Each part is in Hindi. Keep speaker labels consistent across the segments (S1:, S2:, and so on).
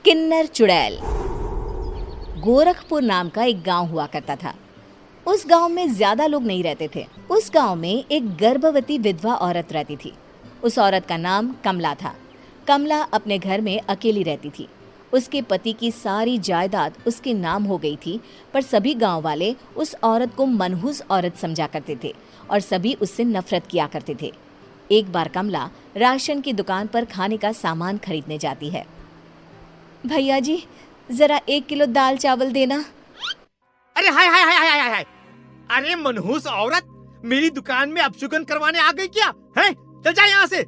S1: किन्नर चुड़ैल। गोरखपुर नाम का एक गांव हुआ करता था। उस गांव में ज्यादा लोग नहीं रहते थे। उस गांव में एक गर्भवती विधवा औरत रहती थी। उस औरत का नाम कमला था। कमला अपने घर में अकेली रहती थी। उसके पति की सारी जायदाद उसके नाम हो गई थी, पर सभी गांव वाले उस औरत को मनहूस औरत समझा करते थे और सभी उससे नफरत किया करते थे। एक बार कमला राशन की दुकान पर खाने का सामान खरीदने जाती है। भैया जी, जरा 1 किलो दाल चावल देना।
S2: अरे हाय हाय हाय हाय हाय हाय! अरे मनहूस औरत, मेरी दुकान में अपशुगन करवाने आ गई क्या? हैं? चल जा यहाँ से।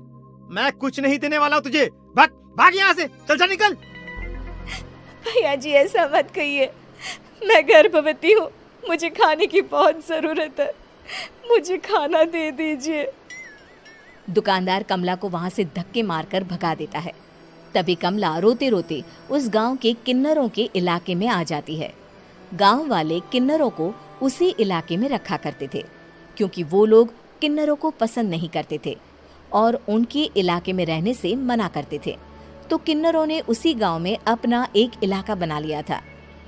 S2: मैं कुछ नहीं देने वाला हूँ तुझे। भाग भाग यहाँ से, चल जा, निकल।
S1: भैया जी, ऐसा मत कहिए। मैं गर्भवती हूँ, मुझे खाने की बहुत जरूरत है। मुझे खाना दे दीजिए। दुकानदार कमला को वहां से धक्के मारकर भगा देता है। तभी कमला रोते रोते उस गांव के किन्नरों के इलाके में आ जाती है। गांव वाले किन्नरों को उसी इलाके में रखा करते थे, क्योंकि वो लोग किन्नरों को पसंद नहीं करते थे और उनके इलाके में रहने से मना करते थे। तो किन्नरों ने उसी गांव में अपना एक इलाका बना लिया था।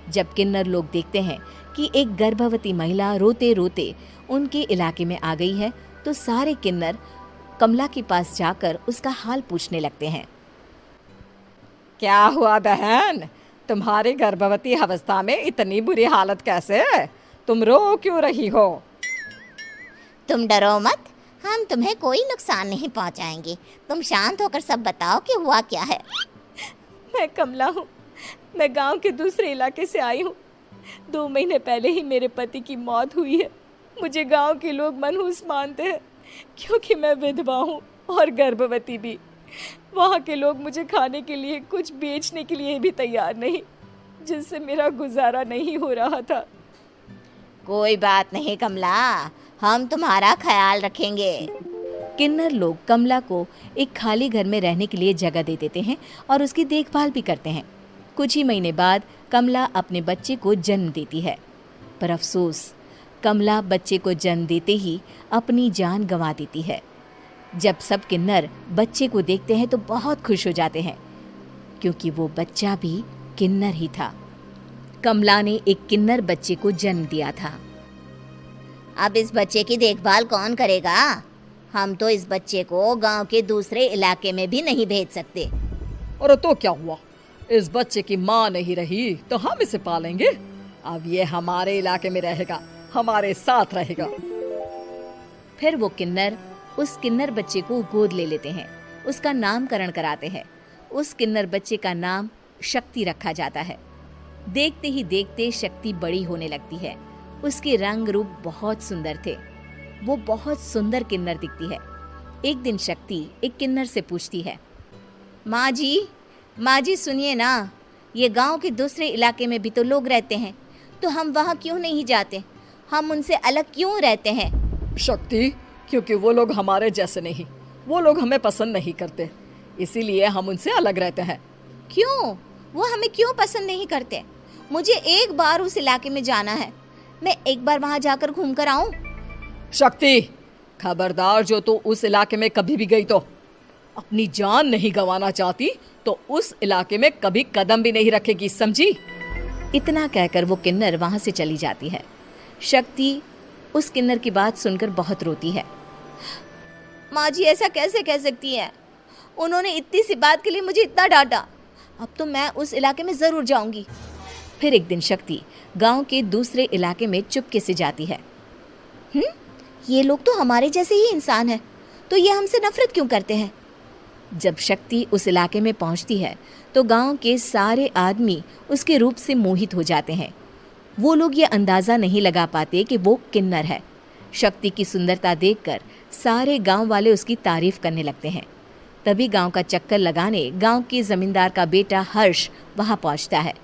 S1: जब किन्नर लोग देखते हैं कि एक गर्भवती महिला रोते रोते उनके इलाके में आ गई है, तो सारे किन्नर कमला के पास जाकर उसका हाल पूछने लगते हैं।
S3: क्या हुआ बहन, तुम्हारी गर्भवती अवस्था में इतनी बुरी हालत कैसे? तुम रो क्यों रही हो?
S4: तुम डरो मत, हम तुम्हें कोई नुकसान नहीं पहुंचाएंगे। तुम शांत होकर सब बताओ कि हुआ क्या है।
S1: मैं कमला हूँ। मैं गांव के दूसरे इलाके से आई हूँ। 2 महीने पहले ही मेरे पति की मौत हुई है। मुझे गांव के लोग मनहूस मानते हैं, क्योंकि मैं विधवा हूँ और गर्भवती भी। वहाँ के लोग मुझे खाने के लिए कुछ बेचने के लिए भी तैयार नहीं, जिससे मेरा गुजारा नहीं हो रहा था।
S4: कोई बात नहीं कमला, हम तुम्हारा ख्याल रखेंगे।
S1: किन्नर लोग कमला को एक खाली घर में रहने के लिए जगह दे देते हैं और उसकी देखभाल भी करते हैं। कुछ ही महीने बाद कमला अपने बच्चे को जन्म देती है, पर अफसोस, कमला बच्चे को जन्म देते ही अपनी जान गंवा देती है। जब सब किन्नर बच्चे को देखते हैं तो बहुत खुश हो जाते हैं, क्योंकि वो बच्चा भी किन्नर ही था। कमला ने एक किन्नर बच्चे को जन्म दिया था।
S4: अब इस बच्चे की देखभाल कौन करेगा? हम तो इस बच्चे को गांव के दूसरे इलाके में भी नहीं भेज सकते।
S3: और तो क्या हुआ, इस बच्चे की माँ नहीं रही तो हम इसे पालेंगे। अब ये हमारे इलाके में रहेगा, हमारे साथ रहेगा।
S1: फिर वो किन्नर उस किन्नर बच्चे को गोद ले लेते हैं, उसका नामकरण कराते हैं। उस किन्नर बच्चे का नाम शक्ति रखा जाता है। देखते ही देखते शक्ति बड़ी होने लगती है। उसके रंग रूप बहुत सुंदर थे। वो बहुत सुंदर किन्नर दिखती है। एक दिन शक्ति एक किन्नर से पूछती है, माँ जी सुनिए ना, ये गांव के दूसरे इलाके में भी तो लोग रहते हैं, तो हम वहाँ क्यों नहीं जाते? हम उनसे अलग क्यों रहते हैं?
S3: शक्ति, क्योंकि वो लोग हमारे जैसे नहीं, वो लोग हमें पसंद नहीं करते, इसीलिए हम उनसे अलग रहते हैं।
S4: क्यों? वो हमें क्यों पसंद नहीं करते? मुझे एक बार उस इलाके में जाना है। मैं एक बार वहाँ जाकर घूम कर आऊँ।
S3: शक्ति, खबरदार, जो तू उस इलाके में कभी भी गई तो अपनी जान नहीं गंवाना चाहती तो उस इलाके में कभी कदम भी नहीं रखेगी, समझी?
S1: इतना कहकर वो किन्नर वहाँ से चली जाती है। शक्ति उस किन्नर की बात सुनकर बहुत रोती है।
S4: माँ जी, ऐसा कैसे कह सकती है? उन्होंने इतनी सी बात के लिए मुझे इतना डांटा। अब तो मैं उस इलाके में ज़रूर जाऊंगी।
S1: फिर एक दिन शक्ति गांव के दूसरे इलाके में चुपके से जाती है।
S4: ये लोग तो हमारे जैसे ही इंसान हैं, तो ये हमसे नफरत क्यों करते हैं?
S1: जब शक्ति उस इलाके में पहुंचती है तो गांव के सारे आदमी उसके रूप से मोहित हो जाते हैं। वो लोग ये अंदाज़ा नहीं लगा पाते कि वो किन्नर है। शक्ति की सुंदरता देखकर सारे गांव वाले उसकी तारीफ करने लगते हैं। तभी गांव का चक्कर लगाने गांव के जमींदार का बेटा हर्ष वहां पहुंचता है।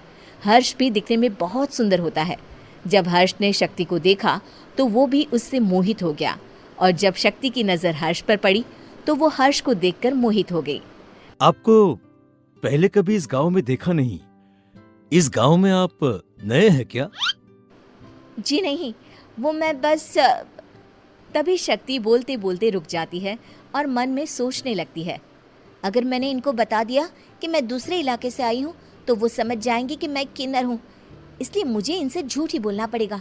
S1: हर्ष भी दिखने में बहुत सुंदर होता है। जब हर्ष ने शक्ति को देखा तो वो भी उससे मोहित हो गया, और जब शक्ति की नज़र हर्ष पर पड़ी तो वो हर्ष को देखकर मोहित हो गई।
S5: आपको पहले कभी इस गांव में देखा नहीं। इस गांव में आप नए हैं क्या?
S1: जी नहीं, वो मैं बस। तभी शक्ति बोलते बोलते रुक जाती है और मन में सोचने लगती है,
S4: अगर मैंने इनको बता दिया कि मैं दूसरे इलाके से आई हूँ तो वो समझ जाएंगे कि मैं किन्नर हूँ, इसलिए मुझे इनसे झूठ ही बोलना पड़ेगा।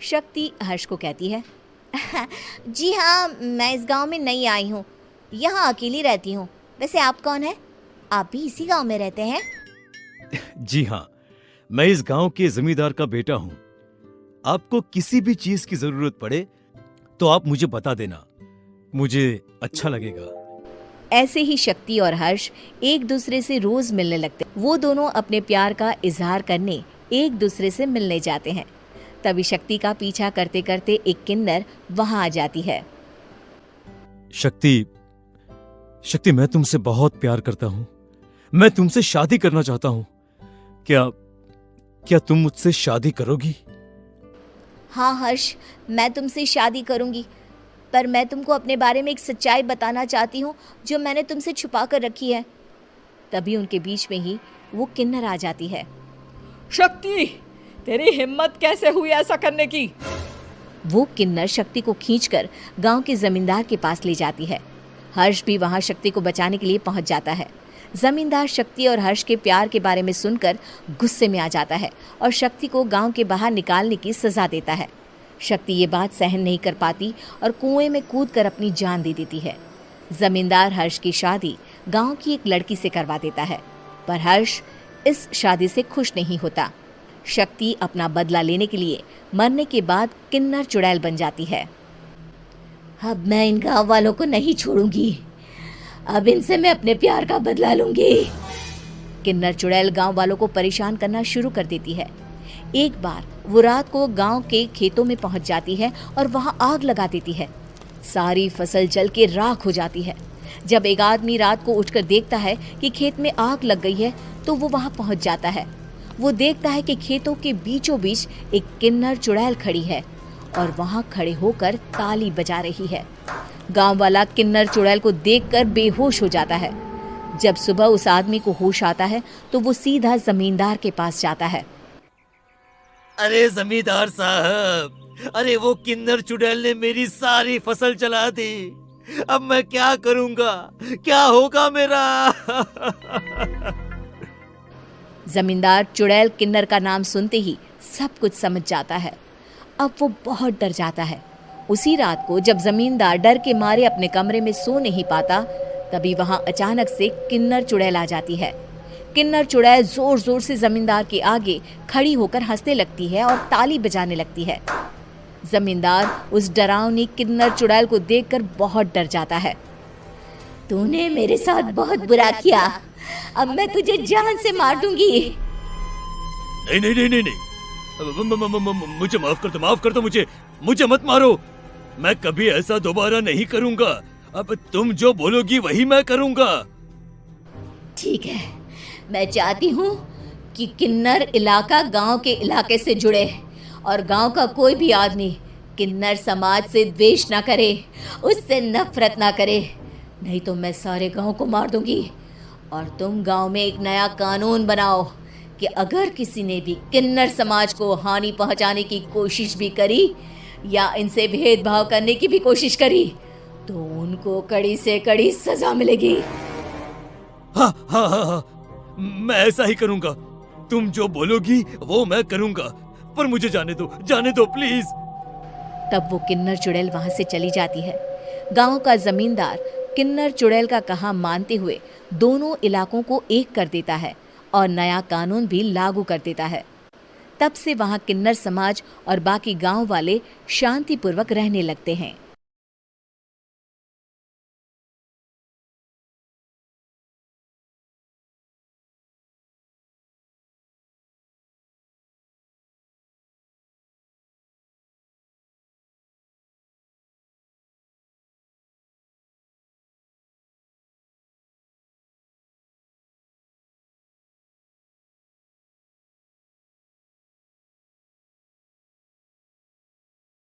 S1: शक्ति हर्ष को कहती है,
S4: जी हाँ, मैं इस गांव में नई आई हूँ, यहाँ अकेली रहती हूँ। वैसे आप कौन है? आप भी इसी गांव में रहते हैं?
S5: जी हाँ, मैं इस गांव के जमींदार का बेटा हूँ। आपको किसी भी चीज की जरूरत पड़े तो आप मुझे बता देना, मुझे अच्छा लगेगा।
S1: ऐसे ही शक्ति और हर्ष एक दूसरे से रोज मिलने लगते। वो दोनों अपने प्यार का इजहार करने एक दूसरे से मिलने जाते हैं। तभी शक्ति का पीछा करते करते एक किन्नर वहां आ जाती है।
S5: शक्ति, मैं तुमसे बहुत प्यार करता हूँ। मैं तुमसे शादी करना चाहता हूँ। क्या तुम मुझसे शादी करोगी?
S4: हाँ हर्ष, मैं तुमसे शादी करूंगी, पर मैं तुमको अपने बारे में एक सच्चाई बताना चाहती हूँ जो मैंने तुमसे छुपा कर रखी है।
S1: तभी उनके बीच में ही वो किन्नर आ जाती है।
S3: शक्ति, तेरी हिम्मत कैसे हुई ऐसा करने की?
S1: वो किन्नर शक्ति को खींचकर गांव के जमींदार के पास ले जाती है। हर्ष भी वहां शक्ति को बचाने के लिए पहुंच जाता है। जमींदार शक्ति और हर्ष के प्यार के बारे में सुनकर गुस्से में आ जाता है और शक्ति को गांव के बाहर निकालने की सजा देता है। शक्ति ये बात सहन नहीं कर पाती और कुएं में कूदकर अपनी जान दे देती है। जमींदार हर्ष की शादी गांव की एक लड़की से करवा देता है, पर हर्ष इस शादी से खुश नहीं होता। शक्ति अपना बदला लेने के लिए मरने के बाद किन्नर चुड़ैल बन जाती है।
S4: अब मैं इन गांव वालों को नहीं छोड़ूंगी, अब इनसे मैं अपने प्यार का बदला लूंगी।
S1: किन्नर चुड़ैल गांव वालों को परेशान करना शुरू कर देती है। एक बार वो रात को गांव के खेतों में पहुंच जाती है और वहां आग लगा देती है। सारी फसल जल के राख हो जाती है। जब एक आदमी रात को उठकर देखता है कि खेत में आग लग गई है तो वो वहां पहुंच जाता है। वो देखता है कि खेतों के बीचों बीच एक किन्नर चुड़ैल खड़ी है और वहां खड़े होकर ताली बजा रही है। गांव वाला किन्नर चुड़ैल को देखकर बेहोश हो जाता है। जब सुबह उस आदमी को होश आता है तो वो सीधा जमींदार के पास जाता है।
S5: अरे जमींदार साहब, अरे वो किन्नर चुड़ैल ने मेरी सारी फसल जला दी। अब मैं क्या करूंगा? क्या होगा मेरा?
S1: जमींदार चुड़ैल किन्नर का नाम सुनते ही सब कुछ समझ जाता है। अब वो बहुत डर जाता है। उसी रात को जब जमींदार डर के मारे अपने कमरे में सो नहीं पाता, तभी वहां अचानक से किन्नर चुड़ैल आ जाती है। किन्नर चुड़ैल जोर जोर से जमींदार के आगे खड़ी होकर हंसने लगती है और ताली बजाने लगती है। जमींदार उस डरावनी किन्नर चुड़ैल को देखकर बहुत डर जाता है।
S4: तूने मेरे साथ बहुत बुरा किया, अब मैं तुझे जान से मार दूंगी।
S5: नहीं नहीं नहीं नहीं, नहीं। मुझे माफ कर दो, मुझे मत मारो। मैं कभी ऐसा दोबारा नहीं करूंगा। अब तुम जो बोलोगी वही मैं करूंगा।
S4: ठीक है, मैं चाहती हूँ कि किन्नर इलाका गांव के इलाके से जुड़े और गांव का कोई भी आदमी किन्नर समाज से द्वेष ना करे, उससे नफरत ना करे, नहीं तो मैं सारे गांव को मार दूंगी। और तुम गांव में एक नया कानून बनाओ कि अगर किसी ने भी किन्नर समाज को हानि पहुंचाने की कोशिश भी करी या इनसे भेदभाव करने की भी कोशिश करी तो उनको कड़ी से कड़ी सजा मिलेगी।
S5: हाँ हाँ हाँ हाँ, मैं ऐसा ही करूंगा। तुम जो बोलोगी वो मैं करूंगा, पर मुझे जाने दो प्लीज।
S1: तब वो किन्नर चुड़ैल वहां से चली जाती है। गांव का जमींदार किन्नर चुड़ैल का कहा मानते हुए दोनों इलाकों को एक कर देता है और नया कानून भी लागू कर देता है। तब से वहां किन्नर समाज और बाकी गांव वाले शांतिपूर्वक रहने लगते हैं।